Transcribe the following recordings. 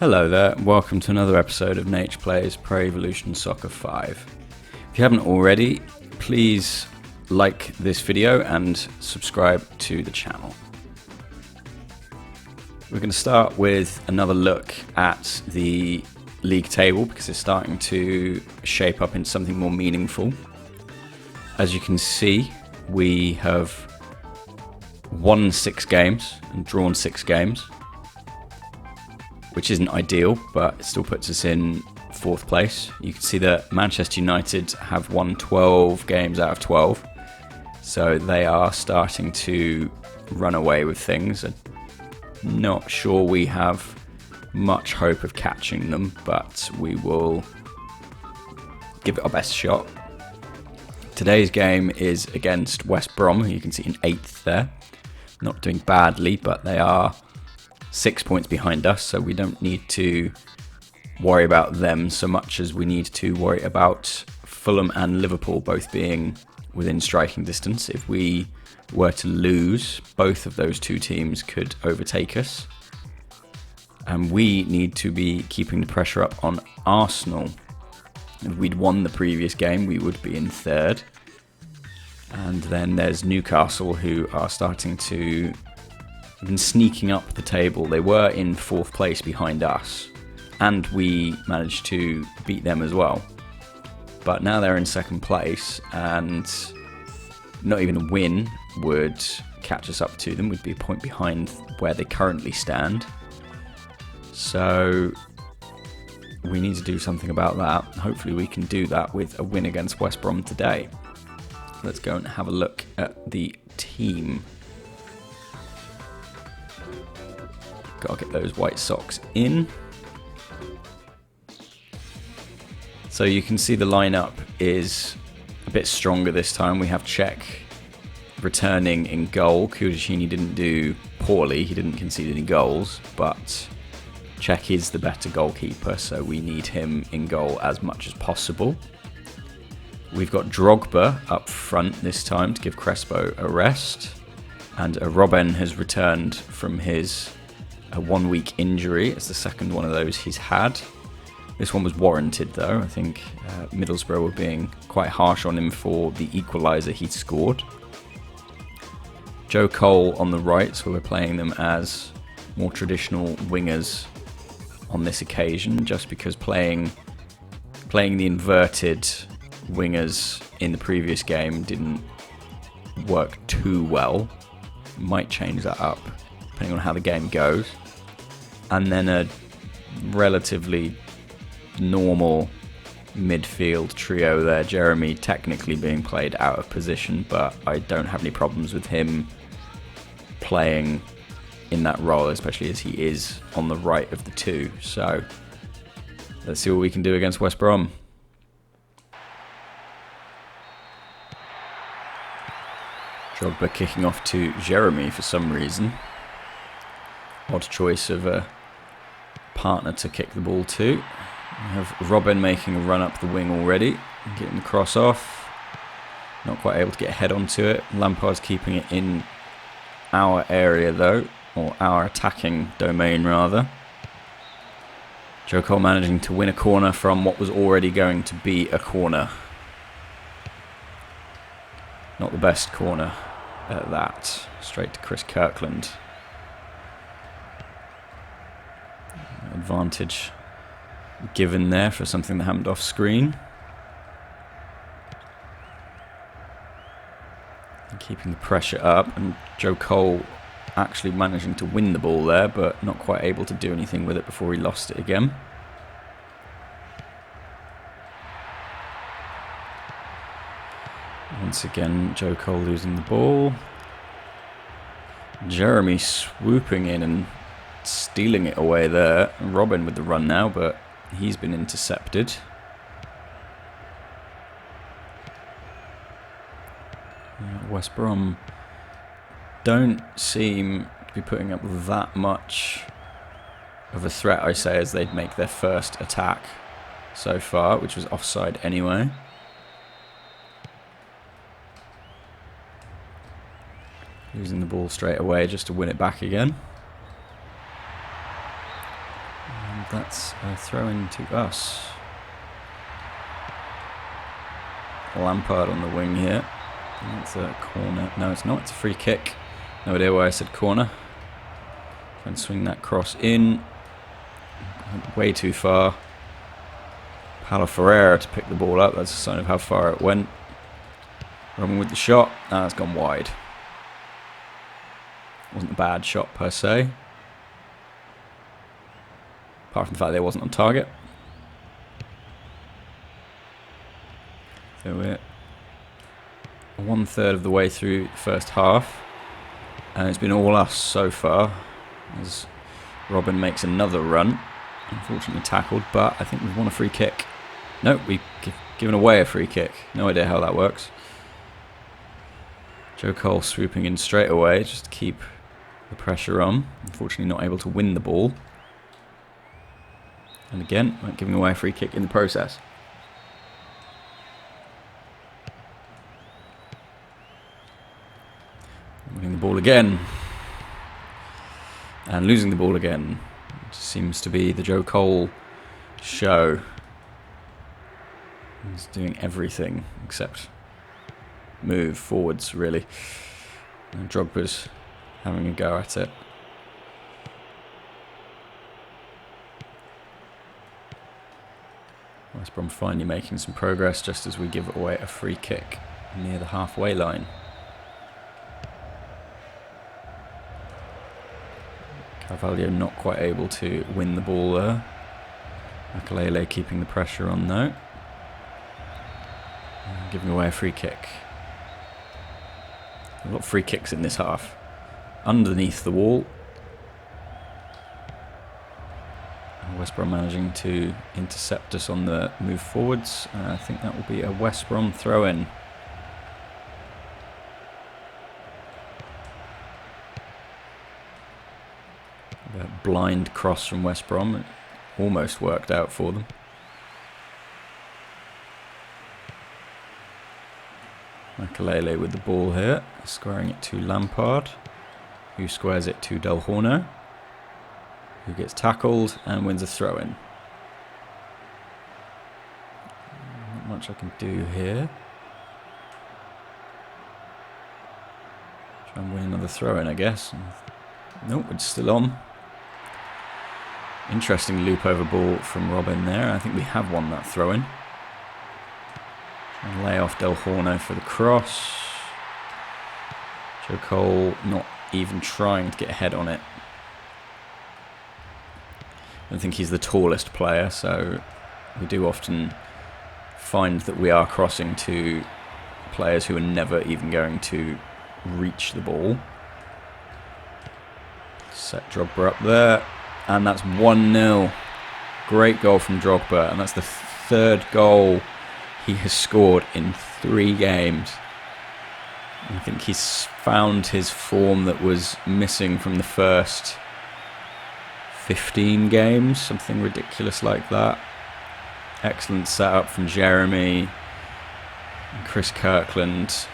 Hello there, welcome to another episode of NaitchPlays Pro Evolution Soccer 5. If you haven't already, please like this video and subscribe to the channel. We're going to start with another look at the league table because it's starting to shape up into something more meaningful. As you can see, we have won 6 games and drawn 6 games, which isn't ideal, but it still puts us in 4th place. You can see that Manchester United have won 12 games out of 12, so they are starting to run away with things. I'm not sure we have much hope of catching them, but we will give it our best shot. Today's game is against West Brom, who you can see in 8th there. Not doing badly, but they are 6 points behind us, so we don't need to worry about them so much as we need to worry about Fulham and Liverpool both being within striking distance. If we were to lose, both of those two teams could overtake us. And we need to be keeping the pressure up on Arsenal. If we'd won the previous game, we would be in 3rd. And then there's Newcastle, who are starting to been sneaking up the table. They were in 4th place behind us, and we managed to beat them as well. But now they're in 2nd place, and not even a win would catch us up to them. We'd be a point behind where they currently stand. So we need to do something about that. Hopefully we can do that with a win against West Brom today. Let's go and have a look at the team. Gotta get those white socks in. So you can see the lineup is a bit stronger this time. We have Cech returning in goal. Kudicini didn't do poorly. He didn't concede any goals, but Cech is the better goalkeeper, so we need him in goal as much as possible. We've got Drogba up front this time to give Crespo a rest. And Robben has returned from his a 1-week injury. It's the second one of those he's had. This one was warranted though. I think Middlesbrough were being quite harsh on him for the equaliser he scored. Joe Cole on the right, so we're playing them as more traditional wingers on this occasion, just because playing the inverted wingers in the previous game didn't work too well. Might change that up depending on how the game goes. And then a relatively normal midfield trio there. Jeremy technically being played out of position, but I don't have any problems with him playing in that role, especially as he is on the right of the two. So let's see what we can do against West Brom. Drogba kicking off to Jeremy for some reason. Odd choice of a partner to kick the ball to. We have Robben making a run up the wing already, getting the cross off. Not quite able to get a head onto it. Lampard's keeping it in our area though, or our attacking domain rather. Joe Cole managing to win a corner from what was already going to be a corner. Not the best corner at that. Straight to Chris Kirkland. Advantage given there for something that happened off screen. And keeping the pressure up, and Joe Cole actually managing to win the ball there, but not quite able to do anything with it before he lost it again. Once again, Joe Cole losing the ball. Jeremy swooping in and stealing it away there. Robben with the run now, but he's been intercepted. West Brom don't seem to be putting up that much of a threat, I say, as they'd make their first attack so far, which was offside anyway. Losing the ball straight away just to win it back again. And That's a throw in to us. Lampard on the wing here. That's a corner. No, it's not. It's a free kick. No idea why I said corner. Try and swing that cross in. Way too far. Paulo Ferreira to pick the ball up. That's a sign of how far it went. Robin with the shot. That's gone wide. Wasn't a bad shot per se. Apart from the fact that it wasn't on target. So we're 1/3 of the way through the first half. And it's been all us so far. As Robin makes another run. Unfortunately tackled, but I think we've won a free kick. No, we've given away a free kick. No idea how that works. Joe Cole swooping in straight away just to keep the pressure on. Unfortunately not able to win the ball. And again, giving away a free kick in the process. Winning the ball again. And losing the ball again. It seems to be the Joe Cole show. He's doing everything except move forwards, really. And Drogba's having a go at it. West Brom finally making some progress just as we give away a free kick near the halfway line. Carvalho not quite able to win the ball there. Makelele keeping the pressure on though. And giving away a free kick. A lot of free kicks in this half. Underneath the wall. West Brom managing to intercept us on the move forwards. I think that will be a West Brom throw-in. A blind cross from West Brom. It almost worked out for them. Makelele with the ball here, squaring it to Lampard, who squares it to Del Horno, who gets tackled and wins a throw-in. Not much I can do here. Try and win another throw-in, I guess. Nope, it's still on. Interesting loop over ball from Robin there. I think we have won that throw-in. And lay off Del Horno for the cross. Joe Cole not even trying to get a head on it. I don't think he's the tallest player, so we do often find that we are crossing to players who are never even going to reach the ball. Set Drogba up there, and that's 1-0. Great goal from Drogba, and that's the third goal he has scored in 3 games. I think he's found his form that was missing from the first 15 games, something ridiculous like that. Excellent setup from Jeremy. And Chris Kirkland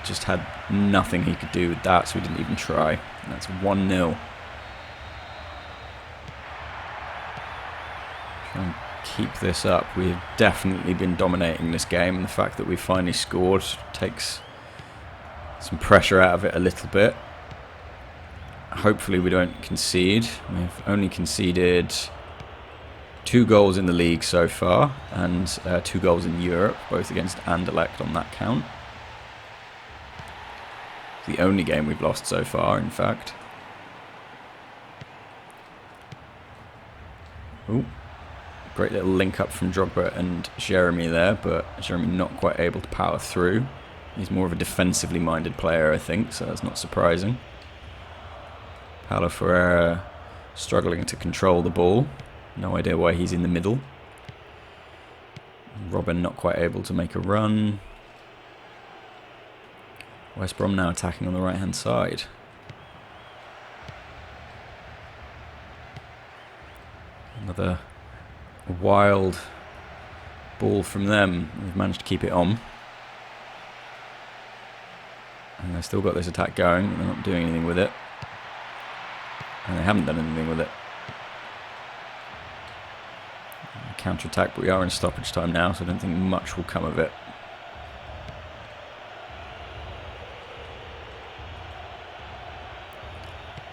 just had nothing he could do with that, so he didn't even try. And that's 1-0. Try and keep this up. We've definitely been dominating this game, and the fact that we finally scored takes some pressure out of it a little bit. Hopefully we don't concede. We've only conceded 2 goals in the league so far, and 2 goals in Europe, both against Anderlecht on that count. The only game we've lost so far, in fact. Ooh. Great little link up from Drogba and Jeremy there, but Jeremy not quite able to power through. He's more of a defensively minded player, I think, so that's not surprising. Paulo Ferreira struggling to control the ball. No idea why he's in the middle. Robin not quite able to make a run. West Brom now attacking on the right-hand side. Another wild ball from them. They've managed to keep it on. And they've still got this attack going, but they're not doing anything with it. And they haven't done anything with it. counter-attack, but we are in stoppage time now, so I don't think much will come of it.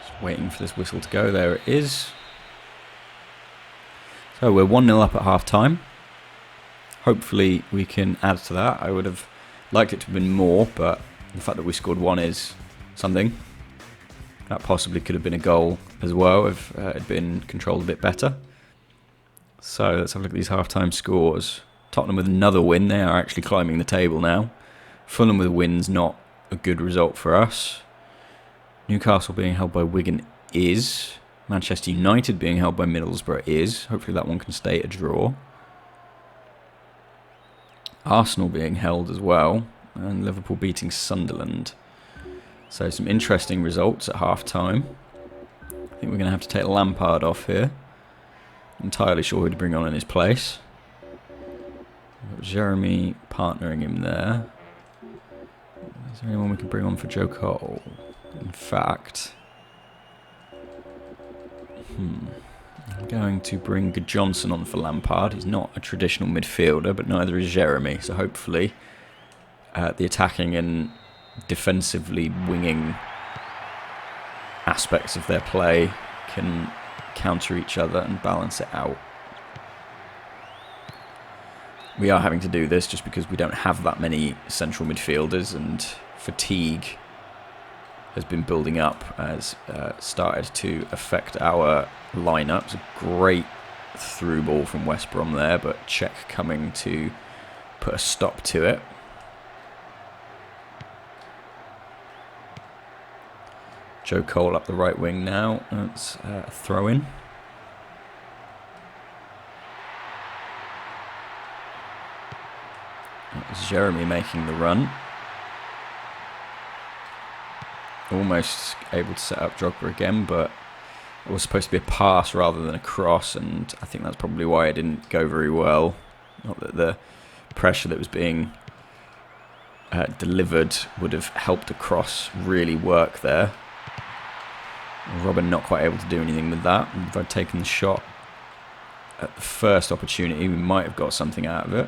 Just waiting for this whistle to go. There it is. So we're 1-0 up at half-time. Hopefully we can add to that. I would have liked it to have been more, but the fact that we scored 1 is something. That possibly could have been a goal as well if it had been controlled a bit better. So let's have a look at these half-time scores. Tottenham with another win. They are actually climbing the table now. Fulham with wins, not a good result for us. Newcastle being held by Wigan is. Manchester United being held by Middlesbrough is. Hopefully that one can stay a draw. Arsenal being held as well. And Liverpool beating Sunderland. So some interesting results at half-time. I think we're going to have to take Lampard off here. Entirely sure who to bring on in his place. We've got Jeremy partnering him there. Is there anyone we can bring on for Joe Cole? In fact, I'm going to bring Johnson on for Lampard. He's not a traditional midfielder, but neither is Jeremy. So hopefully the attacking and defensively winging aspects of their play can counter each other and balance it out. We are having to do this just because we don't have that many central midfielders, and fatigue has been building up, as started to affect our lineup. It's a great through ball from West Brom there, but Cech coming to put a stop to it. Joe Cole up the right wing now. That's a throw in. That was Jeremy making the run. Almost able to set up Drogba again, but it was supposed to be a pass rather than a cross, and I think that's probably why it didn't go very well. Not that the pressure that was being delivered would have helped the cross really work there. Robin not quite able to do anything with that. If I'd taken the shot at the first opportunity, we might have got something out of it.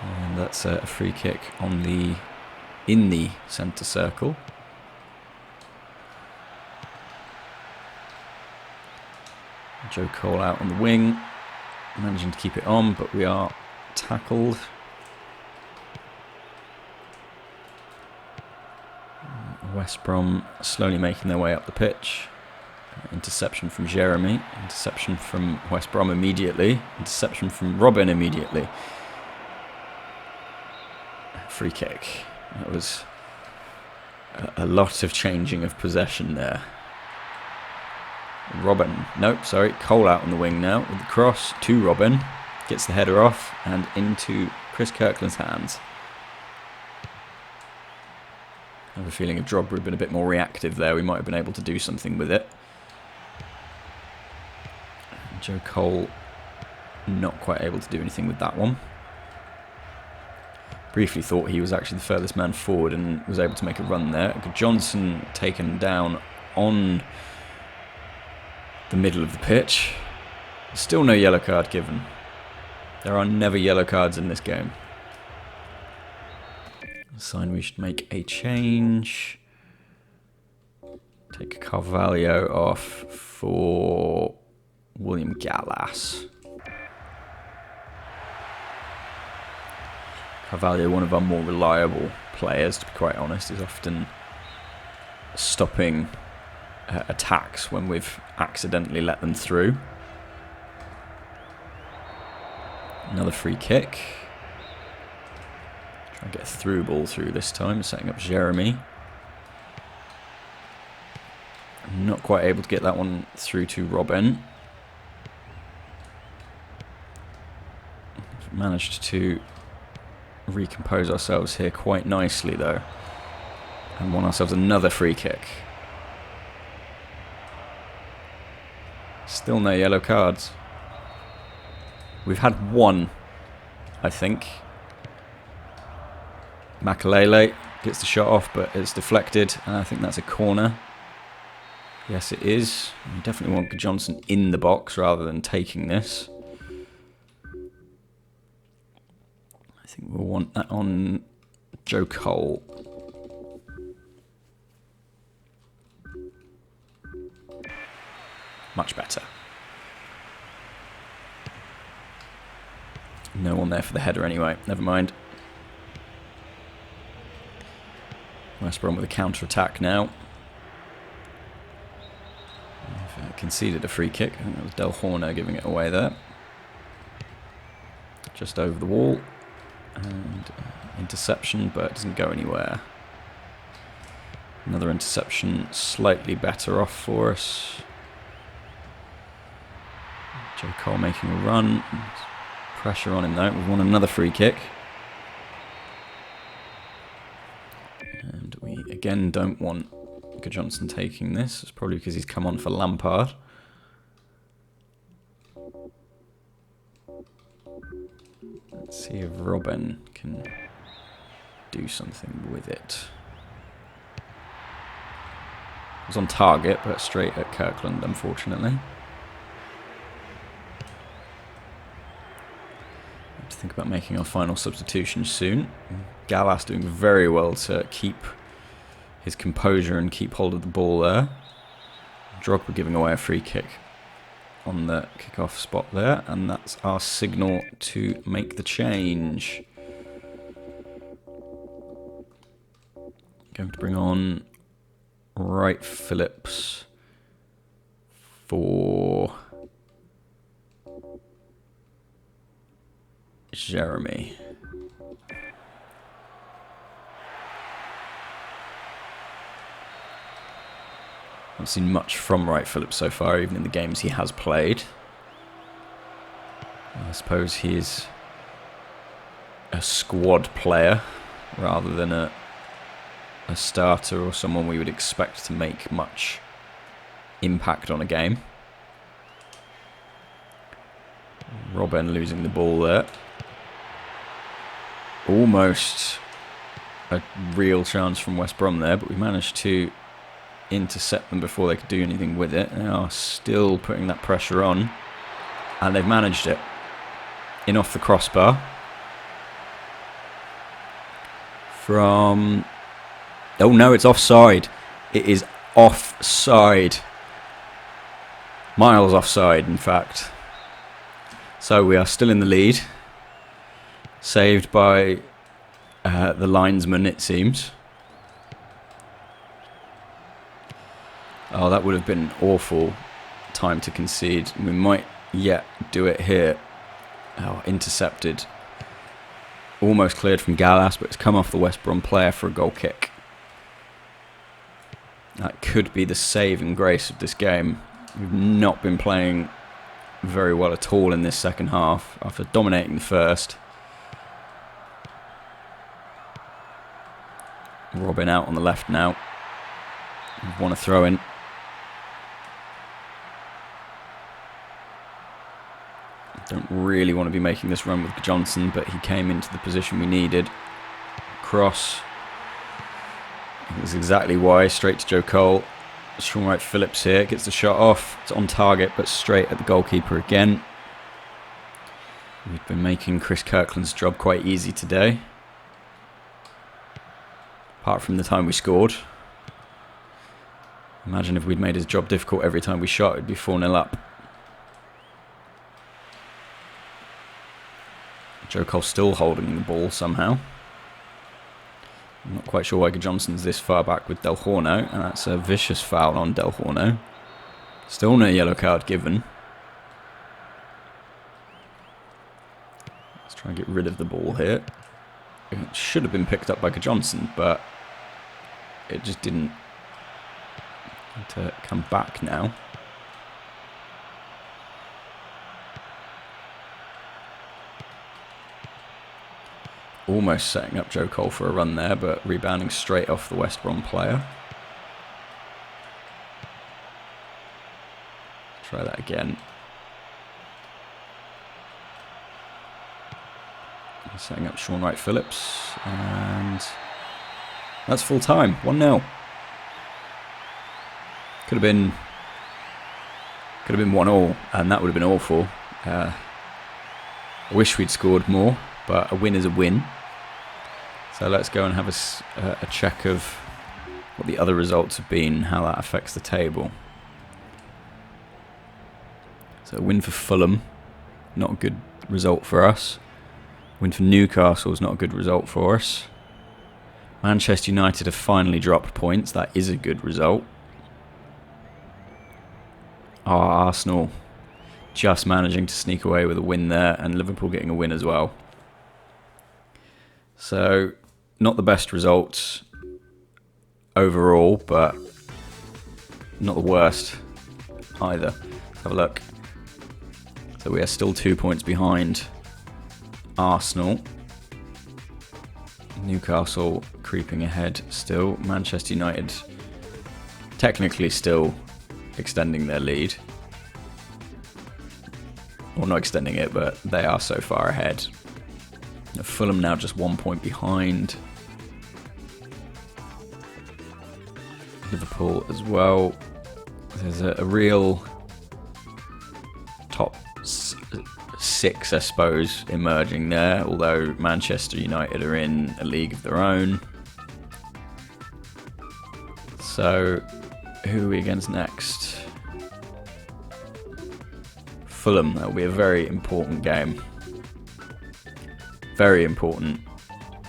And that's a free kick on in the centre circle. Joe Cole out on the wing, managing to keep it on, but we are tackled. West Brom slowly making their way up the pitch. Interception from Jeremy. Interception from West Brom immediately. Interception from Robin immediately. Free kick. That was a lot of changing of possession there. Robin, nope, sorry, Cole out on the wing now with the cross to Robin. Gets the header off and into Chris Kirkland's hands. I have a feeling if Drogba had been a bit more reactive there, we might have been able to do something with it. Joe Cole not quite able to do anything with that one. Briefly thought he was actually the furthest man forward and was able to make a run there. Johnson taken down on the middle of the pitch. Still no yellow card given. There are never yellow cards in this game. Sign we should make a change. Take Carvalho off for William Gallas. Carvalho, one of our more reliable players, to be quite honest, is often stopping attacks when we've accidentally let them through. Another free kick. Try and get a through ball through this time, setting up Jeremy. Not quite able to get that one through to Robin. Managed to recompose ourselves here quite nicely though, and won ourselves another free kick. Still no yellow cards. We've had one, I think. Makalele gets the shot off, but it's deflected, and I think that's a corner. Yes, it is. We definitely want Johnson in the box rather than taking this. I think we'll want that on Joe Cole. Much better. No one there for the header anyway. Never mind. West Brom with a counter-attack now. They've conceded a free kick. I think that was Del Horner giving it away there. Just over the wall. And interception, but it doesn't go anywhere. Another interception, slightly better off for us. Joe Cole making a run. Pressure on him though. We've won another free kick. And we again don't want Johnson taking this. It's probably because he's come on for Lampard. Let's see if Robin can do something with it. It was on target, but straight at Kirkland, unfortunately. Have to think about making our final substitution soon. Gallas doing very well to keep his composure and keep hold of the ball there. Drogba giving away a free kick on the kick-off spot there, and that's our signal to make the change. Going to bring on Wright Phillips for Jeremy. Haven't seen much from Wright Phillips so far, even in the games he has played. I suppose he is a squad player rather than a starter or someone we would expect to make much impact on a game. Robin losing the ball there. Almost a real chance from West Brom there, but we managed to intercept them before they could do anything with it. They are still putting that pressure on, and they've managed it. In off the crossbar. From... oh no, it's offside. It is offside. Miles offside, in fact. So we are still in the lead. Saved by the linesman, it seems. Oh, that would have been an awful time to concede. We might yet do it here. Oh, intercepted. Almost cleared from Gallas, but it's come off the West Brom player for a goal kick. That could be the saving grace of this game. We've not been playing very well at all in this second half after dominating the first. Robin out on the left now. We want to throw in. Don't really want to be making this run with Johnson, but he came into the position we needed. Cross. That's exactly why. Straight to Joe Cole. Strong right Phillips here. Gets the shot off. It's on target, but straight at the goalkeeper again. We've been making Chris Kirkland's job quite easy today. Apart from the time we scored. Imagine if we'd made his job difficult every time we shot, it'd be 4-0 up. Joe Cole still holding the ball somehow. I'm not quite sure why Johnson's this far back with Del Horno, and that's a vicious foul on Del Horno. Still no yellow card given. Let's try and get rid of the ball here. It should have been picked up by Johnson, but it just didn't. Need to come back now. Almost setting up Joe Cole for a run there, but rebounding straight off the West Brom player. Try that again. Setting up Sean Wright Phillips, and that's full time, 1-0. Could have been 1-1, and that would have been awful. I wish we'd scored more, but a win is a win. So let's go and have a check of what the other results have been, how that affects the table. So a win for Fulham, not a good result for us. Win for Newcastle is not a good result for us. Manchester United have finally dropped points. That is a good result. Arsenal just managing to sneak away with a win there, and Liverpool getting a win as well. So, not the best results overall, but not the worst either. Let's have a look. So we are still 2 points behind Arsenal. Newcastle creeping ahead still. Manchester United technically still extending their lead. Or not extending it, but they are so far ahead. Fulham now just 1 point behind. Liverpool as well. There's a real top 6, I suppose, emerging there, although Manchester United are in a league of their own. So, who are we against next? Fulham. That will be a very important game. Very important.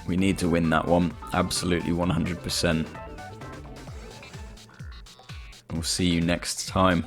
We need to win that one. Absolutely 100%. We'll see you next time.